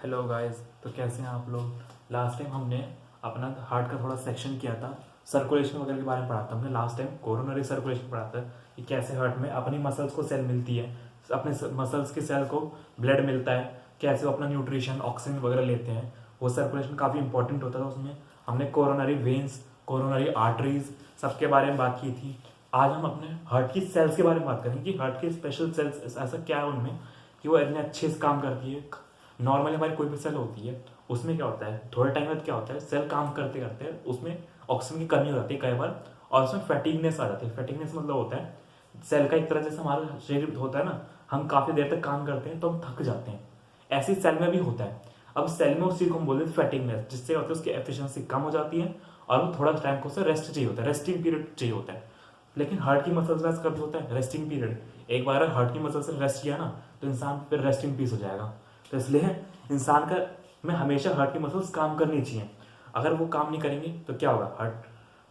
Hello guys. तो कैसे हैं आप लोग। लास्ट टाइम हमने अपना हार्ट का थोड़ा सेक्शन किया था, सर्कुलेशन वगैरह के बारे में पढ़ा था हमने। लास्ट टाइम कोरोनरी सर्कुलेशन पढ़ा था कि कैसे हार्ट में अपनी मसल्स को सेल मिलती है, अपने मसल्स के सेल को ब्लड मिलता है, कैसे वो अपना न्यूट्रिशन ऑक्सीजन वगैरह लेते हैं। वो सर्कुलेशन काफ़ी इंपॉर्टेंट होता था। उसमें हमने कोरोनरी वेन्स, कोरोनरी आर्टरीज सबके बारे में बात की थी। आज हम अपने हार्ट की सेल्स के बारे में बात करेंगे कि हार्ट के स्पेशल सेल्स ऐसा क्या है उनमें कि वो इतने अच्छे से काम करती है। नॉर्मली हमारी कोई भी सेल होती है, उसमें क्या होता है, थोड़े टाइम बाद क्या होता है, सेल काम करते करते उसमें ऑक्सीजन की कमी हो जाती है कई बार, और उसमें फैटिगनेस आ जाती है। फैटिगनेस मतलब होता है सेल का एक तरह जैसे हमारा शरीर होता है ना, हम काफी देर तक काम करते हैं तो हम थक जाते हैं, ऐसे सेल में भी होता है। अब सेल में उस चीज को हम बोलते हैं फैटिगनेस, जिससे होता है उसकी एफिशिएंसी कम हो जाती है और वो थोड़ा टाइम को उसे रेस्ट चाहिए होता है, रेस्टिंग पीरियड चाहिए होता है। लेकिन हार्ट की मसल्स में कब होता है रेस्टिंग पीरियड। एक बार हार्ट की मसल से रेस्ट किया ना तो इंसान फिर रेस्ट इन पीस हो जाएगा। तो इसलिए इंसान का में हमेशा हार्ट की मसल्स काम करनी चाहिए। अगर वो काम नहीं करेंगे तो क्या होगा, हार्ट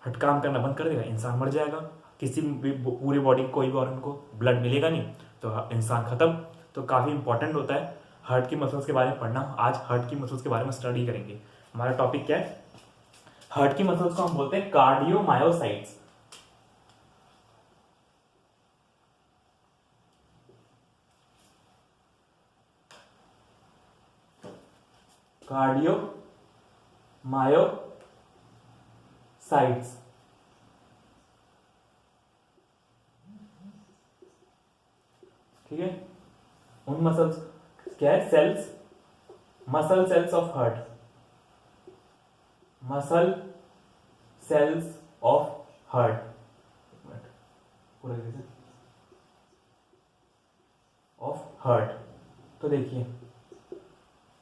हार्ट काम करना बंद कर देगा, इंसान मर जाएगा। किसी भी पूरी बॉडी कोई भी ऑर्गन को ब्लड मिलेगा नहीं तो इंसान खत्म। तो काफ़ी इंपॉर्टेंट होता है हार्ट की मसल्स के बारे में पढ़ना। आज हार्ट की मसल्स के बारे में स्टडी करेंगे। हमारा टॉपिक क्या है, हार्ट की मसल्स को हम बोलते हैं कार्डियोमायोसाइट्स। कार्डियोमायोसाइट्स, ठीक है। उन मसल्स क्या है, cells, muscle cells of heart, muscle cells of heart, पूरा ऑफ हार्ट। तो देखिए,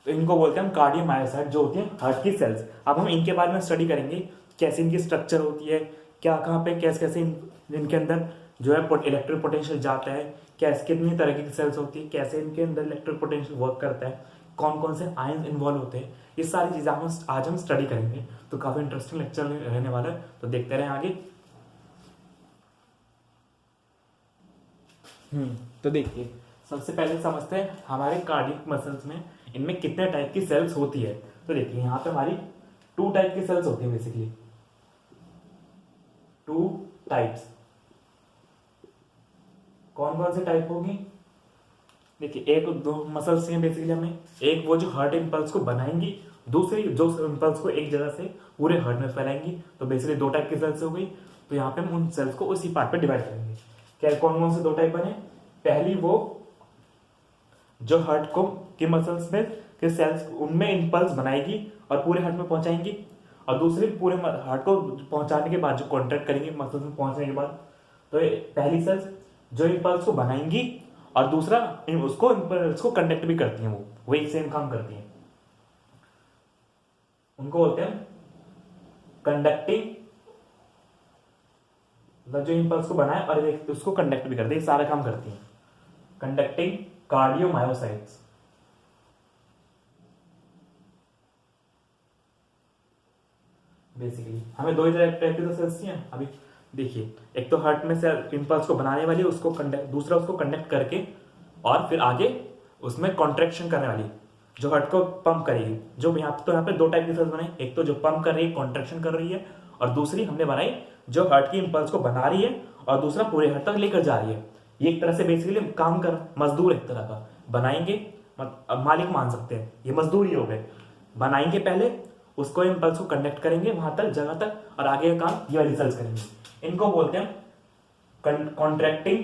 तो इनको बोलते हैं हम कार्डियोमायोसाइट, जो होती है हार्ट की सेल्स। अब हम इनके बारे में स्टडी करेंगे, कैसे इनकी स्ट्रक्चर होती है, क्या कहाँ पे कैसे कैसे इनके अंदर जो है इलेक्ट्रिक पोटेंशियल जाता है, कैसे कितनी तरह की सेल्स होती है, कैसे इनके अंदर इलेक्ट्रिक पोटेंशियल वर्क करता है, कौन कौन से आयन इन्वॉल्व होते हैं, ये सारी चीजें आज हम स्टडी करेंगे। तो काफी इंटरेस्टिंग लेक्चर रहने वाला है, तो देखते रहें आगे। तो देखिए, सबसे पहले समझते हैं हमारे कार्डियक मसल्स में इनमें कितने टाइप की सेल्स होती है। तो देखिए, यहाँ पे हमारी 2 टाइप की सेल्स होती है, बेसिकली 2 टाइप्स। कौन कौन से टाइप होगी, देखिए, एक दो मसल्स हैं बेसिकली हमें, एक वो जो हार्ट इंपल्स को बनाएंगी, दूसरी जो इंपल्स को एक जगह से पूरे हार्ट में फैलाएंगी। तो बेसिकली 2 टाइप की सेल्स हो गई। तो यहाँ पे हम उन सेल्स को उसी पार्ट पे डिवाइड करेंगे। क्या कौन कौन से 2 टाइप बने, पहली वो जो हार्ट को की मसल्स में के सेल्स उनमें इंपल्स बनाएगी और पूरे हार्ट में पहुंचाएंगी, और दूसरी पूरे हार्ट को पहुंचाने के बाद जो कॉन्ट्रैक्ट करेंगे मसल्स में पहुंचने के बाद। तो पहली सेल्स जो इंपल्स को बनाएंगी, और दूसरा उसको इंपल्स को कंडक्ट भी करती हैं, वो एक सेम काम करती हैं। उनको बोलते हैं कंडक्टिंग, मतलब जो इंपल्स को बनाए और उसको कंडक्ट भी करती है, सारा काम करती हैं, कंडक्टिंग कार्डियोमायोसाइट्स। बेसिकली हमें 2 ही टाइप की तो सेल्स चाहिए अभी। देखिए, एक तो हार्ट में से इंपल्स को बनाने वाली, उसको कंडक्ट, दूसरा उसको कंडक्ट करके और फिर आगे उसमें कॉन्ट्रैक्शन करने वाली, जो हार्ट को पंप करेगी। जो यहाँ पे 2 टाइप की सेल्स बनाई, एक तो जो पंप कर रही है, कॉन्ट्रैक्शन कर रही है, और दूसरी हमने बनाई जो हार्ट की इंपल्स को बना रही है और दूसरा पूरे हार्ट तक लेकर जा रही है। ये एक तरह से बेसिकली काम कर मजदूर एक तरह का बनाएंगे, मालिक मान सकते हैं, ये मजदूर ही हो गए। बनाएंगे पहले, उसको इंपल्स को कनेक्ट करेंगे वहां तक, जगह तक, और आगे का काम ये वाली सेल्स करेंगे। इनको बोलते हैं कॉन्ट्रैक्टिंग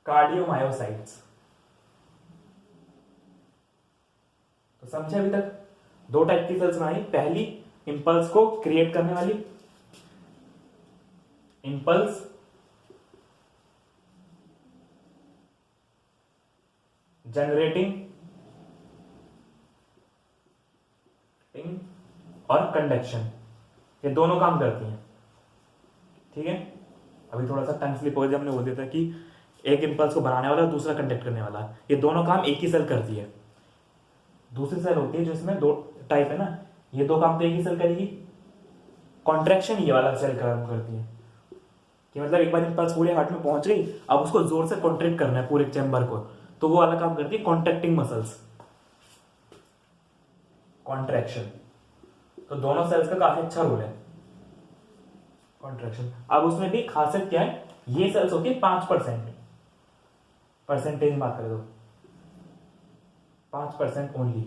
कार्डियोमायोसाइट्स। तो समझे अभी तक, 2 टाइप की सेल्स बनाई, पहली इंपल्स को क्रिएट करने वाली, इंपल्स जनरेटिंग और कंडक्शन, ये दोनों काम करती हैं, ठीक है। अभी थोड़ा सा टंग स्लिप हो गया, हमने बोल दिया था कि एक इंपल्स को बनाने वाला और दूसरा कंडक्ट करने वाला, ये दोनों काम एक ही सेल करती है। दूसरी सेल होती है जिसमें 2 टाइप है ना, ये 2 काम तो एक ही सेल करेगी। कॉन्ट्रैक्शन ये वाला सेल काम करती है कि मतलब एक बार इंपल्स पूरे हार्ट में पहुंच गई, अब उसको जोर से कॉन्ट्रैक्ट करना है पूरे चैम्बर को, तो वो वाला काम करती है कॉन्ट्रैक्टिंग मसल्स, कॉन्ट्रैक्शन। तो दोनों सेल्स का काफी अच्छा रोल है कॉन्ट्रैक्शन। अब उसमें भी खासियत क्या है, ये सेल्स होती है 5%, परसेंटेज बात करें तो 5% ओनली,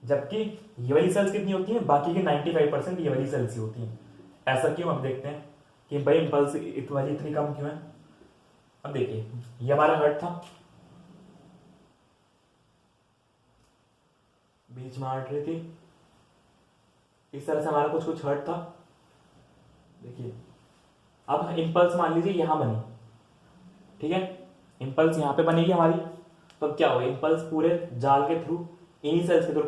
जबकि ये वाली सेल्स कितनी होती है, बाकी की 95% ये वाली सेल्स ही होती हैं। ऐसा क्यों, हम देखते हैं कि भाई इंपल्स वाली इतनी कम क्यों है। अब देखिए ये हमारा हार्ट था, बीच में आर्टरी थी, इस तरह से हमारा कुछ कुछ हार्ट था। देखिए अब इंपल्स मान लीजिए यहां बनी, ठीक है, इंपल्स यहां पे बनेगी हमारी, तो अब क्या होगा, इंपल्स पूरे जाल के थ्रू, इन्हीं सेल्स के थ्रू,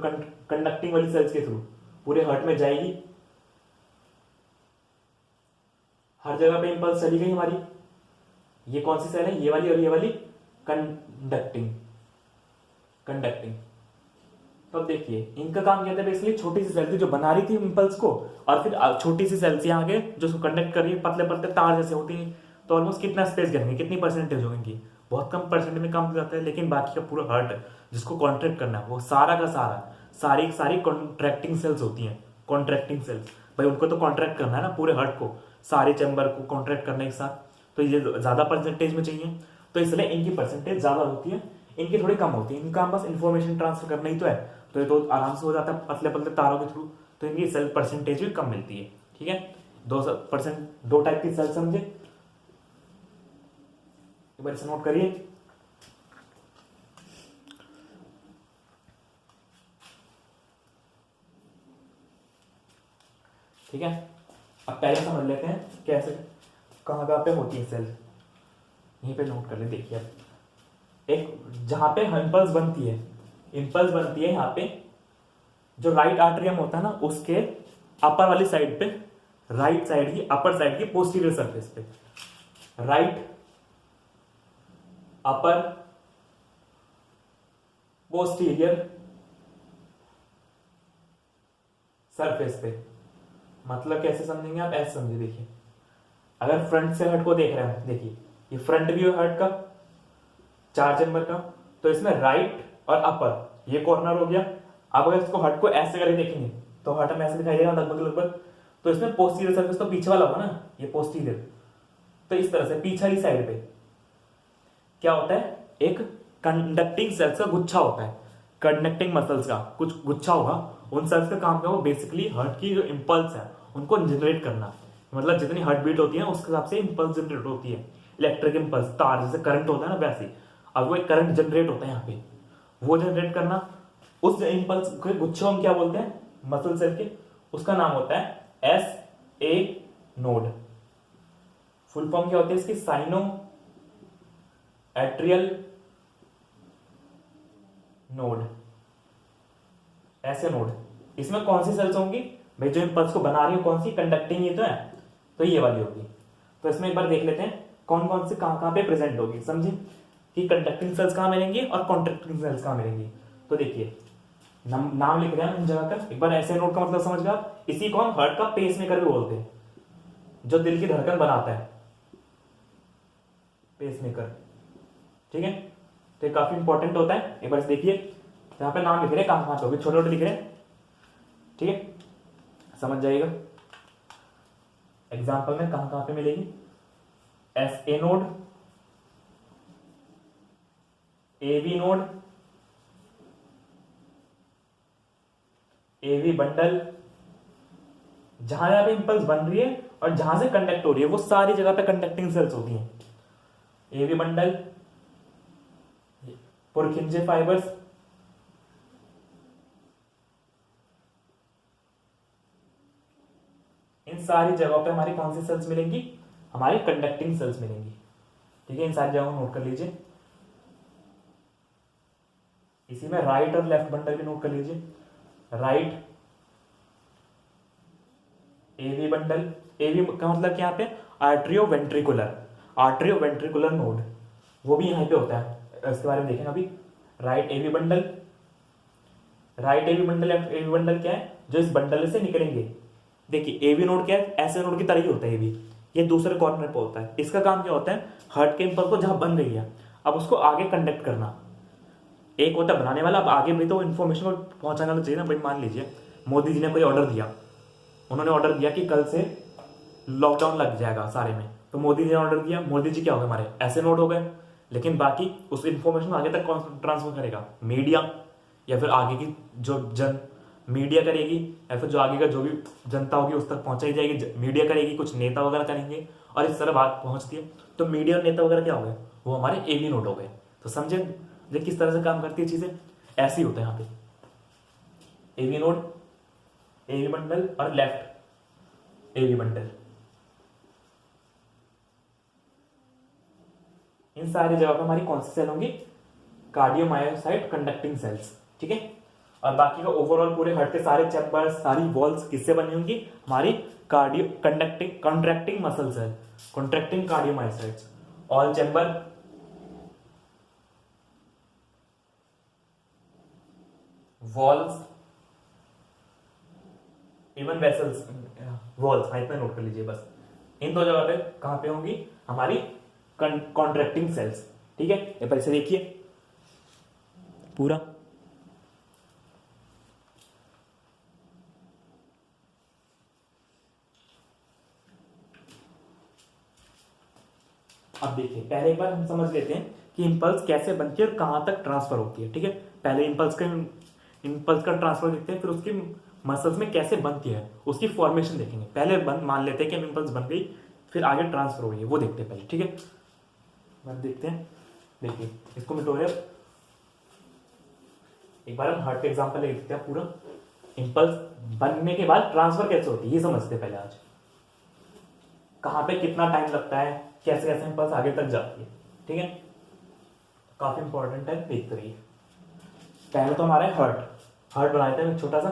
कंडक्टिंग वाली सेल्स के थ्रू पूरे हार्ट में जाएगी, हर जगह पे इंपल्स चली गई हमारी। ये कौन सी सेल है, ये वाली और ये वाली, कंडक्टिंग, कंडक्टिंग। तो अब देखिए इनका काम क्या था, बेसिकली छोटी सी सेल थी जो बना रही थी इंपल्स को, और फिर छोटी सी सेल्स यहाँ आगे जो उसको कंडक्ट कर रही है, पतले पतले तार जैसे होती है। तो ऑलमोस्ट कितना स्पेस घेरेंगे, कितनी परसेंटेज होगी इनकी, बहुत कम परसेंट में काम हो जाता है। लेकिन बाकी का पूरा हार्ट जिसको कॉन्ट्रैक्ट करना है, वो सारा का सारा, सारी सारी कॉन्ट्रैक्टिंग सेल्स होती हैं, कॉन्ट्रैक्टिंग सेल्स। भाई उनको तो कॉन्ट्रैक्ट करना है ना पूरे हार्ट को, सारे चैम्बर को कॉन्ट्रैक्ट करने के साथ, तो ये ज्यादा परसेंटेज में चाहिए, तो इसलिए इनकी परसेंटेज ज्यादा होती है, इनकी थोड़ी कम होती है। इनका बस इंफॉर्मेशन ट्रांसफर करना ही तो है, तो ये तो आराम से हो जाता है पतले पतले तारों के थ्रू, तो इनकी सेल परसेंटेज भी कम मिलती है। ठीक है, 2%, दो टाइप की सेल समझे, एक बार इसे नोट करिए। ठीक है, अब पहले समझ लेते हैं कैसे, कहाँ कहाँ पे होती है सेल, यहीं पे नोट कर ले। देखिए एक जहां पे इम्पल्स बनती है, इम्पल्स बनती है यहाँ पे, जो राइट आर्टरियम होता है ना, उसके अपर वाली साइड पे, राइट साइड की अपर साइड की पोस्टीरियर सरफेस पे, राइट अपर पोस्टीरियर सरफेस पे। मतलब कैसे समझेंगे आप, ऐसे समझिए। देखिए अगर फ्रंट से हार्ट को देख रहे हैं, देखिए ये फ्रंट व्यू है हार्ट का, 4 चैम्बर का, तो इसमें राइट और अपर ये कॉर्नर हो गया। अब अगर इसको हार्ट को ऐसे करके देखेंगे तो हार्ट में ऐसे दिखाई देगा लगभग लगभग, तो इसमें पोस्टीरियर सरफेस तो पीछे वाला होगा ना, ये पोस्टीरियर, तो इस तरह से पीछे वाली साइड पे क्या होता है, एक कंडक्टिंग सेल्स का गुच्छा होता है, कंडक्टिंग मसल्स का कुछ गुच्छा होगा। उन सेल्स का काम क्या हो, बेसिकली हार्ट की जो इंपल्स है उनको जनरेट करना, मतलब जितनी हार्ट बीट होती है उसके हिसाब से इंपल्स जनरेट होती है, इलेक्ट्रिक इंपल्स, तार जैसे करंट होता है ना वैसे। अब वो एक करंट जनरेट होता है यहाँ पे, वो जनरेट करना, उस इंपल्स के गुच्छे हम क्या बोलते हैं, मसल सेल के, उसका नाम होता है SA नोड। फुल फॉर्म क्या होती है इसकी, साइनो एट्रियल नोड, ऐसे नोड। इसमें कौन सी सेल्स होंगी भाई, जो इंपल्स को बना रही है कौन सी, कंडक्टिंग ही तो है, तो ये वाली होगी। तो इसमें एक बार देख लेते हैं कौन कौन से कहां पे प्रेजेंट होगी, समझे कि कंडक्टिंग सेल्स कहां मिलेंगी और कॉन्ट्रैक्टिंग सेल्स कहां मिलेंगी। तो देखिए नाम लिख रहे हैं इन जगह का, एक बार ऐसे नोड का मतलब समझ गए आप। इसी को हम हार्ट का पेस मेकर भी बोलते हैं, जो दिल की धड़कन बनाता है, पेस मेकर। ठीक है, तो ये काफी इंपॉर्टेंट होता है। एक बार देखिए यहाँ पे नाम लिख रहे हैं, कहां कहां पे होगी, छोटे छोटे लिख रहे हैं, ठीक है, समझ जाइएगा। एग्जाम्पल में कहां कहां पे मिलेगी, SA node, AV node, AV bundle, जहां जहां पे इंपल्स बन रही है और जहां से कंडक्ट हो रही है वो सारी जगह पे कंडक्टिंग सेल्स होती हैं। AV बंडल, पुरखिंजे फाइबर्स, इन सारी जगहों पे हमारी कौन सी सेल्स मिलेंगी, हमारी कंडक्टिंग सेल्स मिलेंगी। ठीक है, इन सारी जगहों को नोट कर लीजिए। इसी में राइट और लेफ्ट बंडल भी नोट कर लीजिए। राइट AV बंडल, AV का मतलब क्या पे, atrio ventricular, atrio ventricular node, वो भी यहाँ पे होता है, इसके बारे में देखेंगे अभी। Right AV bundle, right AV bundle, left AV bundle क्या है, जो इस बंडल से निकलेंगे। देखिए AV नोड क्या है, ऐसे नोड की तरह ही होता है AV, ये दूसरे कॉर्नर पे होता है। इसका काम क्या होता है, हार्ट के इम्पल्स को जहां बन रही है अब उसको आगे कंडक्ट करना। एक होता है बनाने वाला, अब आगे भी तो इन्फॉर्मेशन को पहुंचाना तो चाहिए ना भाई। मान लीजिए मोदी जी ने कोई ऑर्डर दिया, उन्होंने ऑर्डर दिया कि कल से लॉकडाउन लग जाएगा सारे में, तो मोदी जी ने ऑर्डर दिया, मोदी जी क्या हो गए हमारे ऐसे नोट हो गए, लेकिन बाकी उस इन्फॉर्मेशन आगे तक कौन ट्रांसफर करेगा, मीडिया, या फिर आगे की जो मीडिया करेगी, या फिर जो आगे का जो भी जनता होगी उस तक पहुंचाई जाएगी, मीडिया करेगी, कुछ नेता वगैरह करेंगे, और इस तरह बात पहुंचती है। तो मीडिया और नेता वगैरह क्या हो गए, वो हमारे एवी नोट हो गए। तो समझे किस तरह से काम करती है चीजें, ऐसी होता है यहाँ पे एवी नोड, एवी बंडल और लेफ्ट एवी बंडल। इन सारी जगह पर हमारी कौन सी सेल होंगी, कार्डियोमायोसाइट कंडक्टिंग सेल्स, ठीक है। और बाकी का ओवरऑल पूरे हार्ट के सारे चैम्बर्स, सारी वॉल्स किससे बनी होंगी, हमारी कार्डियो कंडक्टिंग कॉन्ट्रैक्टिंग मसल्स है, contracting cardiomyocytes. All chamber, walls, even vessels, walls, हाँ इतना नोट कर लीजिए बस। इन दो जगह पे कहां पे होंगी हमारी कॉन्ट्रैक्टिंग सेल्स, ठीक है। ये पर से देखिए पूरा, अब देखिए पहले एक बार हम समझ लेते हैं कि इंपल्स कैसे बनती है और कहां तक ट्रांसफर होती है, ठीक है। पहले इंपल्स का ट्रांसफर देखते हैं, फिर उसकी मसल्स में कैसे बनती है उसकी फॉर्मेशन देखेंगे। पहले मान लेते हैं कि इंपल्स बन गई, फिर आगे ट्रांसफर हो रही है वो देखते हैं पहले, ठीक है। अब देखते हैं, देखिए इसको मिटोरियल एक बार हम हार्ट के एग्जांपल ले लेते हैं पूरा। इंपल्स बनने के बाद ट्रांसफर कैसे होती है ये समझते हैं पहले आज। कहां पे कितना टाइम लगता है, कैसे कैसे इंपल्स आगे तक जाती है, ठीक है। काफी इंपॉर्टेंट है, देखते रहिए। पहले तो हमारा हार्ट बना देते हैं छोटा सा,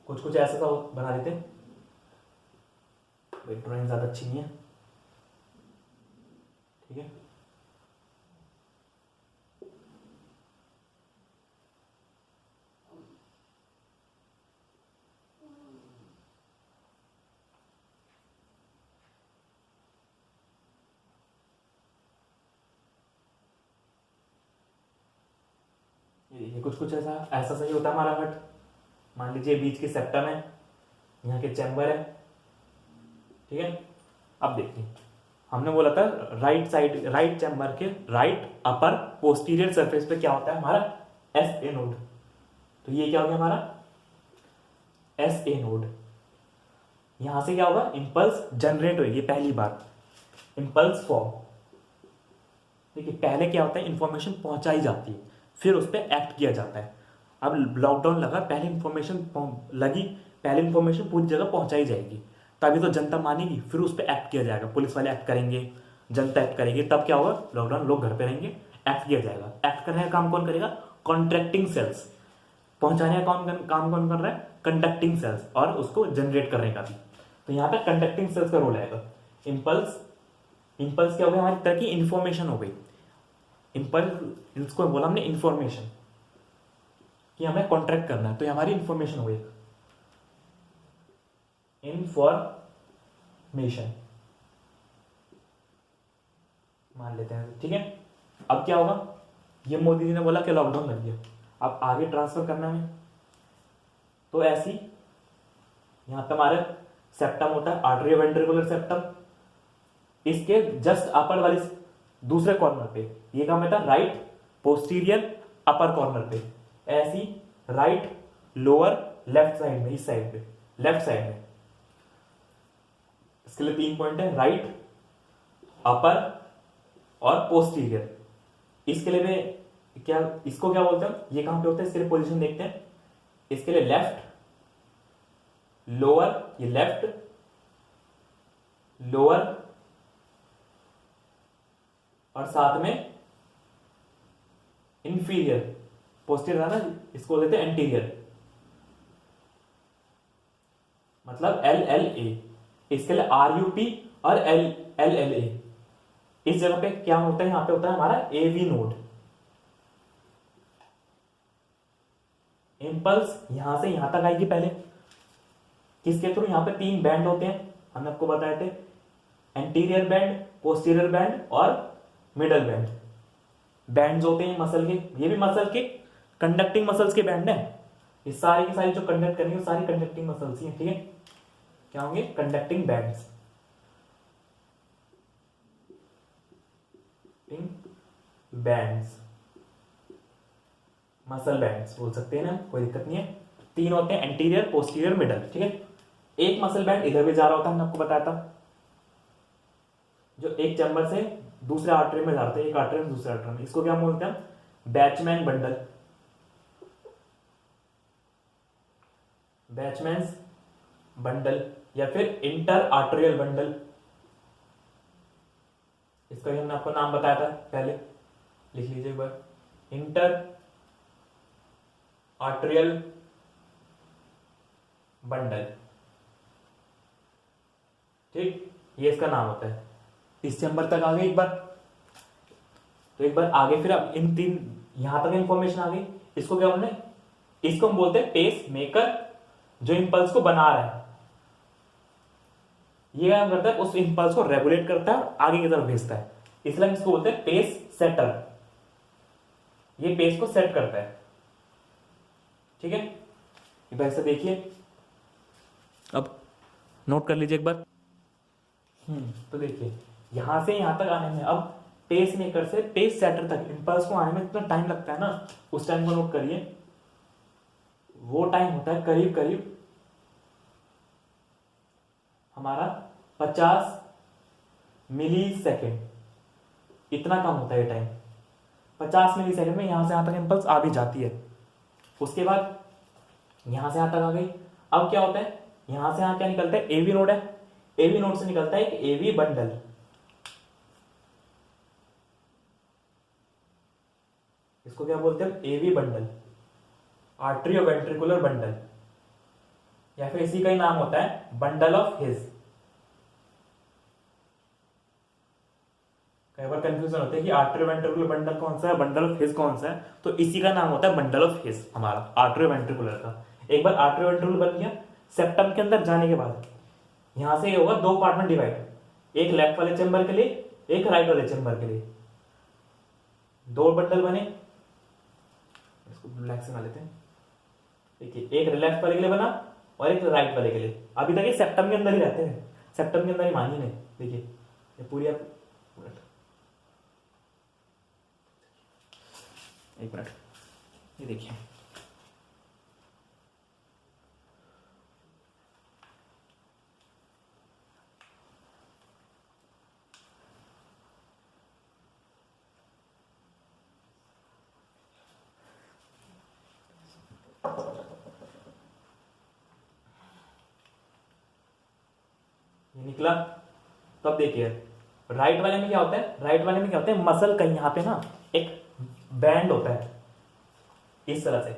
कुछ ऐसा सा बना देते हैं। ड्राइंग ज्यादा अच्छी नहीं है, ठीक है। ये कुछ ऐसा सही होता है हमारा हार्ट। मान लीजिए बीच की सेप्टम है, यहाँ के चैम्बर है, ठीक है। अब देखिए हमने बोला था राइट साइड, राइट चैम्बर के राइट अपर पोस्टीरियर सरफेस पे क्या होता है हमारा एस ए नोड। तो ये क्या हो गया हमारा एस ए नोड। यहां से क्या होगा, इंपल्स जनरेट होगी पहली बार, इंपल्स फॉर्म। देखिए पहले क्या होता है, इंफॉर्मेशन पहुंचाई जाती है, फिर उस पर एक्ट किया जाता है। अब लॉकडाउन लगा, पहले इंफॉर्मेशन लगी, पहले इंफॉर्मेशन पूरी जगह पहुंचाई जाएगी, तभी तो जनता मानेगी, फिर उस पर एक्ट किया जाएगा, पुलिस वाले एक्ट करेंगे, जनता एक्ट करेगी, तब क्या होगा लॉकडाउन, लोग घर पे रहेंगे, एक्ट किया जाएगा। एक्ट करने का काम कौन करेगा, कॉन्ट्रैक्टिंग सेल्स। पहुंचाने का काम कौन कर रहा है, कंडक्टिंग सेल्स, और उसको जनरेट करने का भी। तो यहाँ पे कंडक्टिंग सेल्स का रोल आएगा। इंपल्स क्या हो गया, हमारी तरह की इंफॉर्मेशन हो गई। इंपल्स इसको बोला हमने इंफॉर्मेशन, कि हमें कॉन्ट्रैक्ट करना है, तो ये हमारी इंफॉर्मेशन हो गई, इंफॉर्मेशन मान लेते हैं, ठीक है। अब क्या होगा, ये मोदी जी ने बोला कि लॉकडाउन लग गया, अब आगे ट्रांसफर करना है, तो ऐसी यहां पे हमारे सेप्टम होता है, आर्टरियोवेंट्रिकुलर सेप्टम, इसके जस्ट अपर वाली दूसरे कॉर्नर पे, ये काम होता है राइट पोस्टीरियर अपर कॉर्नर पे, ऐसी राइट लोअर लेफ्ट साइड में, इस साइड पे लेफ्ट साइड में। इसके लिए 3 पॉइंट है, राइट, अपर और पोस्टीरियर। इसके लिए मैं क्या, इसको क्या बोलते हैं, ये कहां पे होता है, इसके लिए पोजीशन देखते हैं। इसके लिए लेफ्ट लोअर, ये लेफ्ट लोअर, और साथ में इंफीरियर, पोस्टीरियर था ना, इसको बोलते हैं एंटीरियर, मतलब एल एल ए। इसके लिए आर यू पी और एल एल एल ए। इस जगह पे क्या होता है, यहां पे होता है हमारा एवी नोड। इंपल्स यहां से यहां तक आएगी पहले, किसके थ्रू, यहां पे 3 बैंड होते हैं हमने आपको बताए थे एंटीरियर बैंड, पोस्टीरियर बैंड और मिडल बैंड। बैंड्स होते हैं मसल के, ये भी मसल के कंडक्टिंग मसल्स के बैंड है। ये सारी की सारी जो कंडक्ट करेंगे वो सारी कंडक्टिंग मसल्स ही हैं, ठीक है। क्या होंगे? Conducting bands, bands, muscle bands बोल सकते हैं ना, कोई दिक्कत नहीं है। तीन होते हैं, एंटीरियर, पोस्टीरियर, मिडल, ठीक है। एक मसल बैंड इधर भी जा रहा होता है, हमने आपको बताया था, जो एक चैम्बर से दूसरे आर्टरी में जा रहा था, एक आर्टरी में दूसरे आर्टरी में, इसको क्या बोलते हैं? बैचमैन बंडल, बैचमैन्स बंडल या फिर इंटर आर्टरियल बंडल। इसका हमने आपको नाम बताया था पहले, लिख लीजिए एक बार, इंटर आर्टरियल बंडल, ठीक, ये इसका नाम होता है। इस चैम्बर तक आ गए एक बार, तो एक बार आगे फिर अब इन तीन, यहां तक इंफॉर्मेशन आ गई। इसको क्या बोलते हैं? इसको हम बोलते हैं पेस मेकर, जो इंपल्स को बना रहा है। ये क्या करता है? उस इंपल्स को रेगुलेट करता है और आगे की तरफ भेजता है, इसलिए हम इसको बोलते हैं पेस सेटर। ये पेस को सेट करता है, ठीक है। एक बार ऐसे देखिए, अब नोट कर लीजिए एक बार। तो देखिए यहां से यहां तक आने में, अब पेस मेकर से पेस सेटर तक इंपल्स को आने में इतना टाइम लगता है ना, उस टाइम को नोट करिए। वो टाइम होता है करीब करीब हमारा 50 मिली सेकेंड, इतना कम होता है ये टाइम। 50 मिली सेकेंड में यहां से यहां तक इंपल्स आ भी जाती है। उसके बाद यहां से यहां तक आ गई। अब क्या होता है? यहां से यहां क्या निकलता है? एवी नोड है, एवी नोड से निकलता है एक एवी बंडल। इसको क्या बोलते हैं? एवी बंडल, आर्टरियो वेंट्रिकुलर बंडल, या फिर इसी का ही नाम होता है बंडल ऑफ हिज। कई बार कंफ्यूजन होता है कि आर्टरियो वेंट्रिकुलर बंडल कौन सा है, बंडल ऑफ हिज कौन सा है, तो इसी का नाम होता है बंडल ऑफ हिज हमारा, आर्टरियो वेंट्रिकुलर का। एक बार आर्टरियो वेंट्रिकुलर बन गया, सेप्टम के अंदर जाने के बाद यहां से ये होगा दो पार्ट में डिवाइड, एक लेफ्ट वाले चेंबर के लिए, एक राइट वाले चेंबर के लिए। दो बंडल बने, इसको ब्लैक से बना लेते हैं। देखिए एक लेफ्ट वाले के लिए बना और एक राइट वाले के लिए। अभी तक ये सेप्टम के अंदर ही रहते हैं, सेप्टम के अंदर ही मानिए नहीं। देखिए ये पूरी, आप एक मिनट, ये देखिए ये निकला। तो अब देखिए राइट वाले में क्या होता है? राइट वाले में क्या होता है? मसल कहीं यहां पे ना एक बैंड होता है, इस तरह से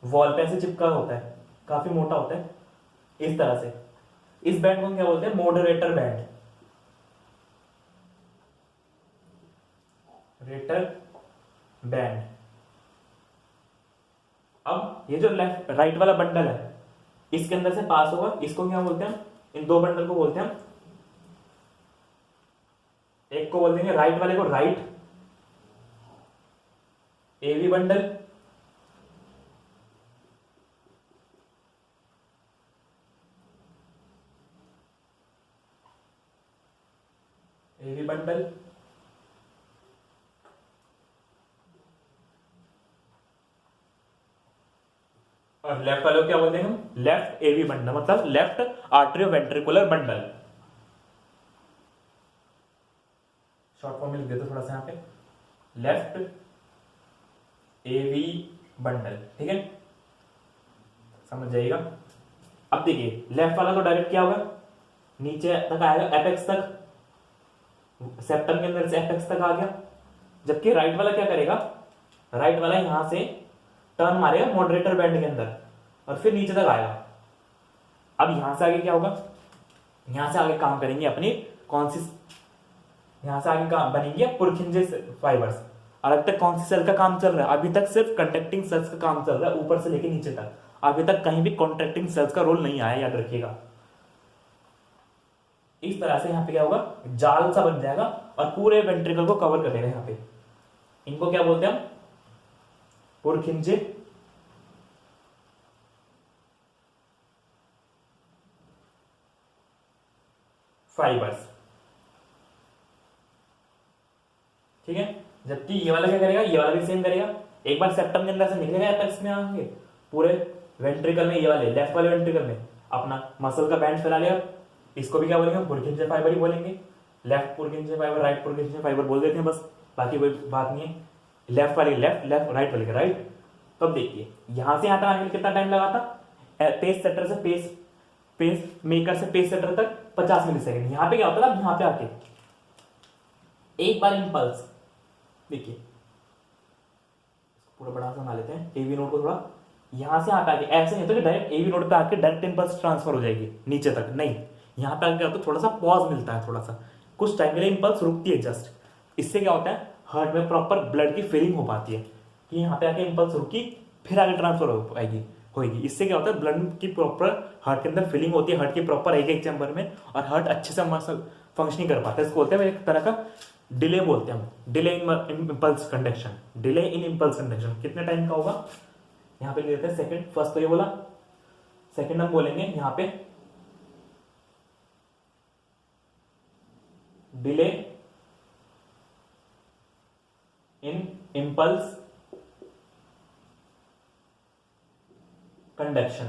वॉल पे ऐसे चिपका होता है, काफी मोटा होता है, इस तरह से। इस बैंड को क्या बोलते हैं? Moderator band, rater band. अब ये जो लेफ्ट राइट वाला बंडल है, इसके अंदर से पास होगा, इसको क्या बोलते हैं? इन दो बंडल को बोलते हैं, एक को बोल देंगे राइट वाले को right AV bundle, AV bundle, और लेफ्ट वाले को क्या बोलते हैं हम? लेफ्ट एवी बंडल, मतलब left atrioventricular bundle. Short form में लिख देते थोड़ा सा यहाँ पे, लेफ्ट एवी बंडल, ठीक है, समझ जाइएगा। अब देखिए लेफ्ट वाला तो डायरेक्ट क्या होगा? नीचे तक आएगा, एपेक्स तक, सेप्टम के अंदर से एपेक्स तक आ गया। जबकि राइट वाला क्या करेगा? राइट वाला यहां से टर्न मारेगा मॉडरेटर बैंड के अंदर और फिर नीचे तक आएगा। अब यहां से आगे क्या होगा? यहां से आगे काम करेंगे अपनी कौन सी, यहां से आगे काम बनेंगे पुरखिंजे फाइबर्स। और अभी तक कौन सी सेल का काम चल रहा है? अभी तक सिर्फ कंट्रैक्टिंग सेल्स का काम चल रहा है, ऊपर से लेके नीचे तक। अभी तक कहीं भी कॉन्ट्रैक्टिंग सेल्स का रोल नहीं आया, याद रखिएगा। इस तरह से यहाँ पे क्या होगा, जाल सा बन जाएगा और पूरे वेंट्रिकल को कवर कर लेगा। यहाँ पे इनको क्या बोलते हैं हम, पुरखिंजे फाइबर्स। ठीक है, जबकि ये वाला क्या करेगा, ये वाला भी सेम करेगा। एक बार सेप्टम के अंदर से निकलेगा एपेक्स में आगे पूरे वेंट्रिकल में, ये वाले लेफ्ट वाले वेंट्रिकल में अपना मसल का बैंड फैला लिया। इसको भी क्या बोलेंगे, पुरखिंजे फाइबर ही बोलेंगे। लेफ्ट पुरखिंजे फाइबर, राइट पुरखिंजे फाइबर बोल देते हैं बस, बाकी कोई बात नहीं है। लेफ्ट वाले लेफ्ट, लेफ्ट राइट वाले राइट। तो अब देखिए यहां से यहां तक आने में कितना टाइम लगा था, पेस सेटर से पेस मेकर से पेस सेटर तक 50 मिली सेकेंड। यहां पे क्या होता था, यहां पे आके एक बार इंपल्स, देखिए पूरा बड़ा सा बना लेते हैं, एवी नोड को थोड़ा यहां से आके ऐसे नहीं होता कि डायरेक्ट एवी नोड पे आके डायरेक्ट इंपल्स ट्रांसफर हो जाएगी नीचे तक, नहीं। यहां पे आके तो थोड़ा सा पॉज मिलता है, थोड़ा सा कुछ टाइम के लिए इंपल्स रुकती है जस्ट। इससे क्या होता है, हार्ट में प्रॉपर ब्लड की फिलिंग हो पाती है कि यहाँ पे आके इंपल्स रुकी फिर आगे ट्रांसफर हो पाएगी होगी। इससे क्या होता है, ब्लड की प्रॉपर हार्ट के अंदर फिलिंग होती है, हार्ट की प्रॉपर एक एक चैम्बर में, और हार्ट अच्छे से मसल फंक्शनिंग कर पाता है। इसको बोलते हैं एक तरह का डिले बोलते हैं हम, delay in impulse conduction. Delay in impulse conduction कितने टाइम का होगा, यहाँ पे लेते हैं सेकंड। फर्स्ट तो ये बोला, सेकंड हम बोलेंगे यहाँ पे डिले इन इंपल्स कंडक्शन।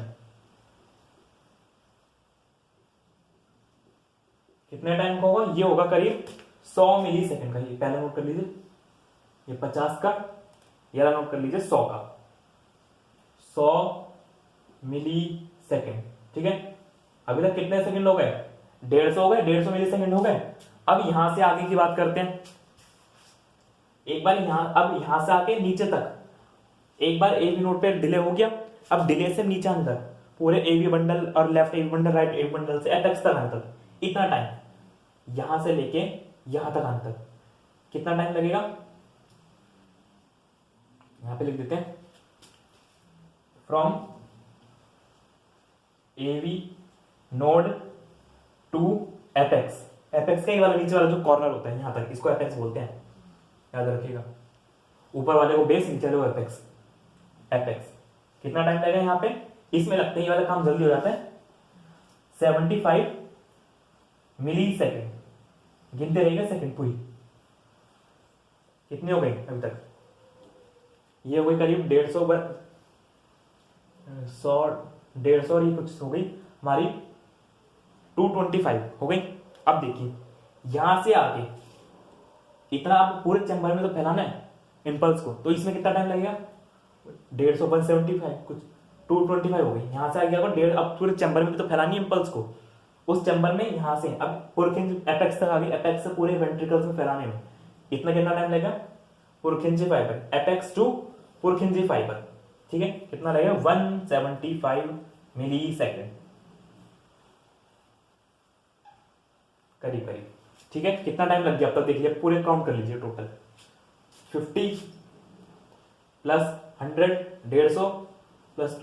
कितने टाइम का होगा, ये होगा करीब 100 मिली सेकेंड का। ये पहले नोट कर लीजिए, ये 50 का, ये वाला नोट कर लीजिए 100 का, 100 मिली सेकेंड। ठीक है, अभी तक कितने सेकंड हो गए, 150 हो गए, 150 मिली सेकेंड हो गए। अब यहां से आगे की बात करते हैं। एक बार यहां, अब यहां से आके नीचे तक एक बार एवी नोड पे डिले हो गया। अब डिले से नीचे अंदर पूरे एवी बंडल और left AV bundle, right AV bundle से एपेक्स तक आने तक इतना टाइम, यहां से लेके यहां तक आने तक कितना टाइम लगेगा, यहां पे लिख देते हैं from AV node to apex. Apex का ये वाला नीचे वाला जो कॉर्नर होता है यहां तक, इसको एपेक्स बोलते हैं, याद रखिएगा। ऊपर वाले को बेस, नीचे वाले को एपेक्स। एपेक्स कितना टाइम लगेगा यहाँ पे, इसमें लगते हैं ये वाला काम जल्दी हो जाता है, 75 मिली सेकेंड। गिनते रहेगा सेकेंड पूरी, कितनी हो गई अभी तक, ये हो गई करीब 150 100 150 और ये कुछ हो गई हमारी 225 हो गई। अब देखिए यहां से आगे इतना आप पूरे चैम्बर में तो फैलाना है इंपल्स को, तो इसमें कितना टाइम लगेगा, 150 पर 75 कुछ 225 हो गई। यहां से आगे आपको 1.5, अब पूरे चैम्बर में भी तो फैलानी है इंपल्स को। उस चैम्बर में यहां से अब पुरखिंज एपेक्स तक आ गई, एपेक्स से पूरे वेंट्रिकल्स में फैलाने में इतना कितना टाइम लगेगा, पुरखिंजी फाइबर एपेक्स टू पुरखिंजी फाइबर। ठीक है, कितना लगेगा 175 मिली सेकेंड करीब करीब। ठीक है, कितना टाइम लग गया अब तक देख लिया, पूरे काउंट कर लीजिए टोटल 50 प्लस 100 150 प्लस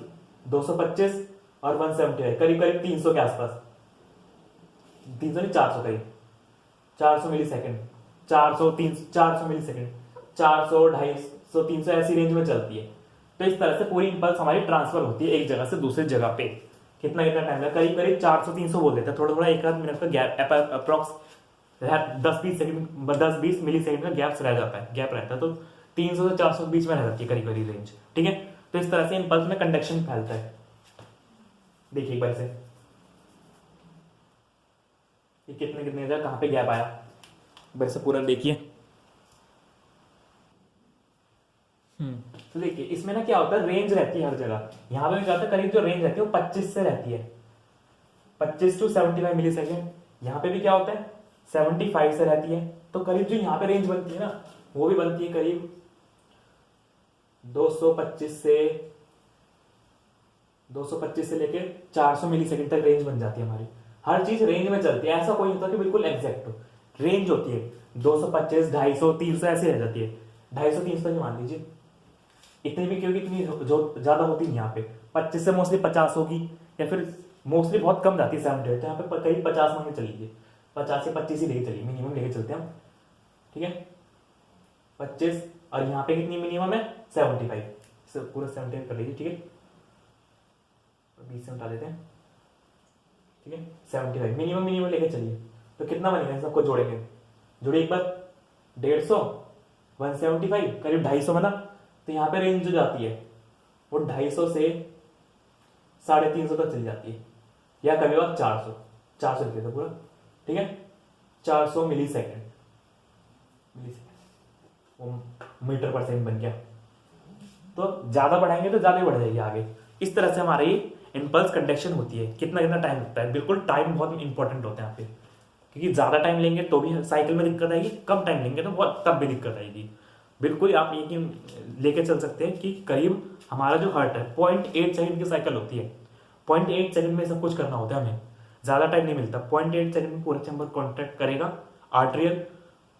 225 और 175 करीब करीब 300 के आसपास, 300 नहीं 400 करीब, 400 मिली सेकेंड, 400 मिली सेकेंड, 400 250 300 ऐसी रेंज में चलती है। तो इस तरह से पूरी इंपल्स हमारी ट्रांसफर होती है एक जगह से दूसरी जगह पे। कितना कितना टाइम लगा, करीब करीब 400-300 बोल देते हैं, थोड़ा थोड़ा एक आध मिनट का गैप, अप्रॉक्स 10-20 सेकंड 10-20 मिली सेकंड का गैप रह जाता है, गैप रहता है। तो 300 से 400 के बीच में रह जाती है करीब करीब रेंज। ठीक है, तो इस तरह से इंपल्स में कंडक्शन फैलता है। देखिए एक बार से ये कितने कितने जगह कहां पे गैप आया, बार से पूरा देखिए। तो देखिए इसमें ना क्या होता है, रेंज रहती है हर जगह। यहां पे भी क्या होता है, करीब जो रेंज रहती है वो 25 से रहती है, 25 टू 75 मिली सेकेंड। यहाँ पे भी क्या होता है 75 से रहती है। तो करीब जो यहाँ पे रेंज बनती है ना, वो भी बनती है करीब 225 से लेके 400 मिली सेकेंड तक रेंज बन जाती है हमारी। हर चीज रेंज में चलती है, ऐसा कोई नहीं होता कि बिल्कुल एग्जैक्ट हो। रेंज होती है 225, 250, 300 ऐसे रह जाती है। 250-300 तक मान लीजिए, इतनी भी क्योंकि इतनी जो ज्यादा होती है यहाँ पे 25 से मोस्टली 50 होगी, या फिर मोस्टली बहुत कम जाती है 70, तो यहाँ पे करीब 50 मान के चलिए। 50 या 25 ही लेके चलिए, मिनिमम लेके चलते हैं हम, ठीक है 25, और यहाँ पे कितनी मिनिमम है 75, पूरा 75 कर लीजिए, ठीक है 20 से हटा देते हैं, ठीक है 75 मिनिमम मिनिमम लेके चलिए। तो कितना बनेगा इन सबको जोड़ेंगे, जोड़िए एक बार, 150 175 करीब 250 बना। तो यहाँ पे रेंज जो जाती है वो 250 से 350 तक चली जाती है, या कभी बार 400 लिखे थे पूरा, ठीक है 400 मिली सेकेंड वो मीटर पर सेकंड बन गया। तो ज्यादा बढ़ाएंगे तो ज्यादा बढ़ जाएगी आगे। इस तरह से हमारी इम्पल्स कंडक्शन होती है। कितना कितना टाइम लगता है, बिल्कुल टाइम बहुत इंपॉर्टेंट होता है यहाँ पे, क्योंकि ज्यादा टाइम लेंगे तो भी साइकिल में दिक्कत आएगी, कम टाइम लेंगे तो बहुत तब भी दिक्कत आएगी। बिल्कुल आप ये लेके चल सकते हैं कि करीब हमारा जो हार्ट है 0.8 सेकंड की साइकिल होती है, 0.8 सेकंड में सब कुछ करना होता है हमें, ज्यादा टाइम नहीं मिलता। 0.8 सेकंड में पूरा चैम्बर कॉन्ट्रैक्ट करेगा, आर्टरियल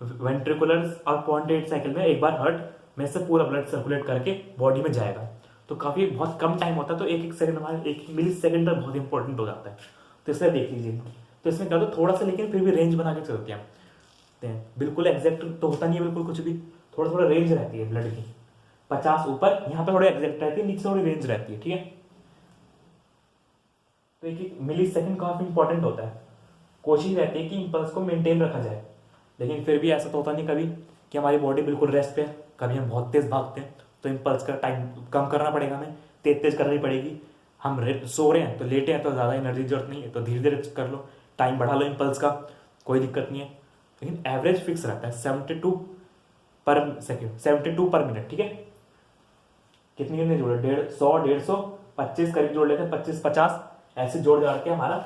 वेंट्रिकुलर्स, और 0.8 सेकंड में एक बार हार्ट में से पूरा ब्लड सर्कुलेट करके बॉडी में जाएगा। तो काफी बहुत कम टाइम होता है, तो एक एक सेकंड हमारे 1 मिली सेकंड बहुत इंपॉर्टेंट हो जाता है। तो इसलिए देख लीजिए, तो इसमें क्या होता है थोड़ा सा, लेकिन फिर भी रेंज बना के चलते हैं, बिल्कुल एग्जैक्ट तो होता नहीं है बिल्कुल कुछ भी, थोड़ा थोड़ा रेंज रहती है ब्लड की, 50 ऊपर, यहाँ पे थोड़ी एग्जैक्ट रहती है, नीचे थोड़ी रेंज रहती है, ठीक है। तो एक मिली सेकंड काफी इंपॉर्टेंट होता है। कोशिश रहती है कि इंपल्स को मेंटेन रखा जाए, लेकिन फिर भी ऐसा तो होता नहीं कभी कि हमारी बॉडी बिल्कुल रेस्ट पे है, कभी हम बहुत तेज भागते हैं तो इम्पल्स का टाइम कम करना पड़ेगा, हमें तेज करनी पड़ेगी। हम सो रहे हैं तो लेटे हैं तो ज़्यादा एनर्जी जरूरत नहीं है, तो धीरे धीरे कर लो, टाइम बढ़ा लो इम्पल्स का, कोई दिक्कत नहीं है। लेकिन एवरेज फिक्स रहता है 72 पर सेकेंड, 72 पर मिनट, ठीक है। कितनी कितने जोड़े, 100 150 25 करीब जोड़ लेते हैं, 25 50 ऐसे जोड़ जाड़ के हमारा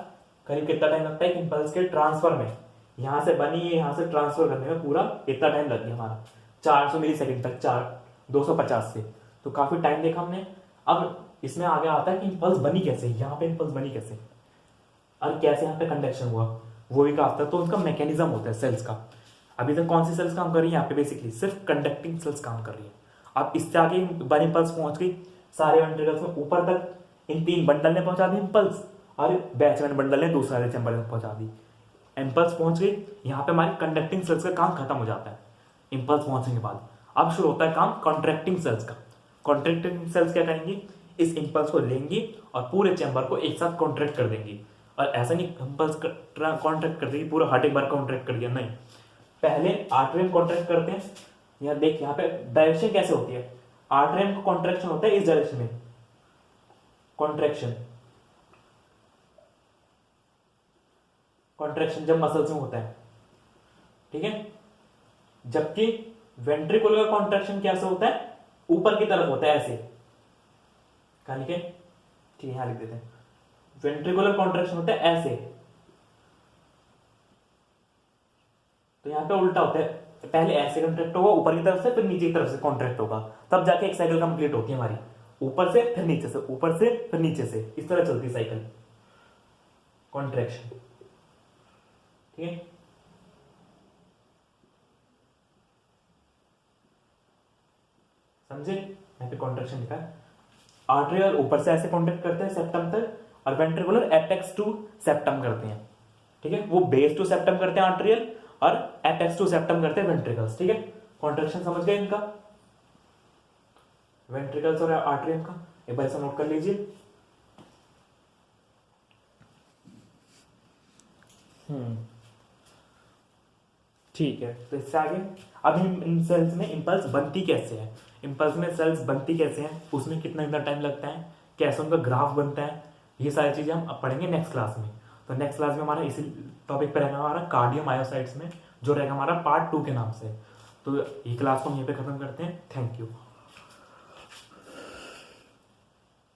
करीब कितना टाइम लगता है इम्पल्स के ट्रांसफर में, यहां से बनी है यहां से ट्रांसफर करने में पूरा इतना टाइम लग गया हमारा 400 मिली सेकेंड तक, 250 से, तो काफी टाइम देखा हमने। अब इसमें आगे आता है कि इम्पल्स बनी कैसे, यहाँ पे इम्पल्स बनी कैसे और कैसे यहाँ पे कंडक्शन हुआ, वो भी कहा था। तो उनका मैकेनिज्म होता है सेल्स का। अभी तक कौन सी सेल्स काम कर रही है यहाँ पे, बेसिकली सिर्फ कंडक्टिंग सेल्स काम कर रही है। अब इससे आगे बनी इम्पल्स पहुंच गई सारे वेंट्रिकल्स में ऊपर तक, इन 3 बंडल ने पहुंचा दी इम्पल्स, और बैचमैन बंडल ने दूसरे चैम्बर में पहुंचा दी। इम्पल्स पहुंच गई, यहाँ पे हमारी कंडक्टिंग सेल्स का काम खत्म हो जाता है इम्पल्स पहुंचने के बाद। अब शुरू होता है काम कॉन्ट्रैक्टिंग सेल्स का। कॉन्ट्रैक्टिंग सेल्स क्या करेंगी, इस इम्पल्स को लेंगी और पूरे चैम्बर को एक साथ कॉन्ट्रैक्ट कर देंगी। और ऐसा नहीं इम्पल्स कॉन्ट्रैक्ट कर देगी पूरा हार्ट एक बार कॉन्ट्रैक्ट कर दिया, नहीं, पहले आर्टरियम कॉन्ट्रैक्ट करते हैं। यहाँ देख, यहाँ पे डायरेक्शन कैसे होती है, आर्टरियम का कॉन्ट्रैक्शन होता है इस डायरेक्शन में, कॉन्ट्रैक्शन जब मसल्स में होता है, ठीक है। जबकि वेंट्रिकुलर का कॉन्ट्रैक्शन कैसे होता है, ऊपर की तरफ होता है ऐसे, कहा लिखे, ठीक है यहां लिख देते हैं। वेंट्रिकुलर कॉन्ट्रैक्शन होता है ऐसे, तो यहां पे उल्टा होता है, पहले ऐसे कॉन्ट्रैक्ट होगा ऊपर की तरफ से, फिर नीचे की तरफ से कॉन्ट्रैक्ट होगा, तब जाके एक साइकिल कंप्लीट होती है हमारी, ऊपर से फिर नीचे से, ऊपर से फिर नीचे से, इस तरह चलती है साइकिल कॉन्ट्रैक्शन, ठीक है। समझे, यहाँ पे कॉन्ट्रैक्शन लिखा है। आर्टरियल ऊपर से ऐसे कॉन्ट्रैक्ट करते हैं सेप्टम तक, और वेंट्रिकुलर एपेक्स टू सेप्टम करते हैं, ठीक है। वो बेस टू सेप्टम करते हैं आर्टरियल, और एपेक्स टू सेप्टम करते हैं वेंट्रिकल्स, ठीक है। कॉन्ट्रैक्शन समझ गए इनका, वेंट्रिकल्स और आर्टरियल का, एक बार ऐसा नोट कर लीजिए। ठीक है, तो इससे आगे अब इन सेल्स में इम्पल्स बनती कैसे है, इम्पल्स में सेल्स बनती कैसे हैं, उसमें कितना कितना टाइम लगता है, कैसे उनका ग्राफ बनता है, ये सारी चीजें हम अब पढ़ेंगे नेक्स्ट क्लास में। तो नेक्स्ट क्लास में हमारा इसी टॉपिक पे रहेगा हमारा कार्डियोमायोसाइट्स में, जो रहेगा हमारा पार्ट 2 के नाम से। तो ये क्लास को हम यहीं पे खत्म करते हैं। Thank you.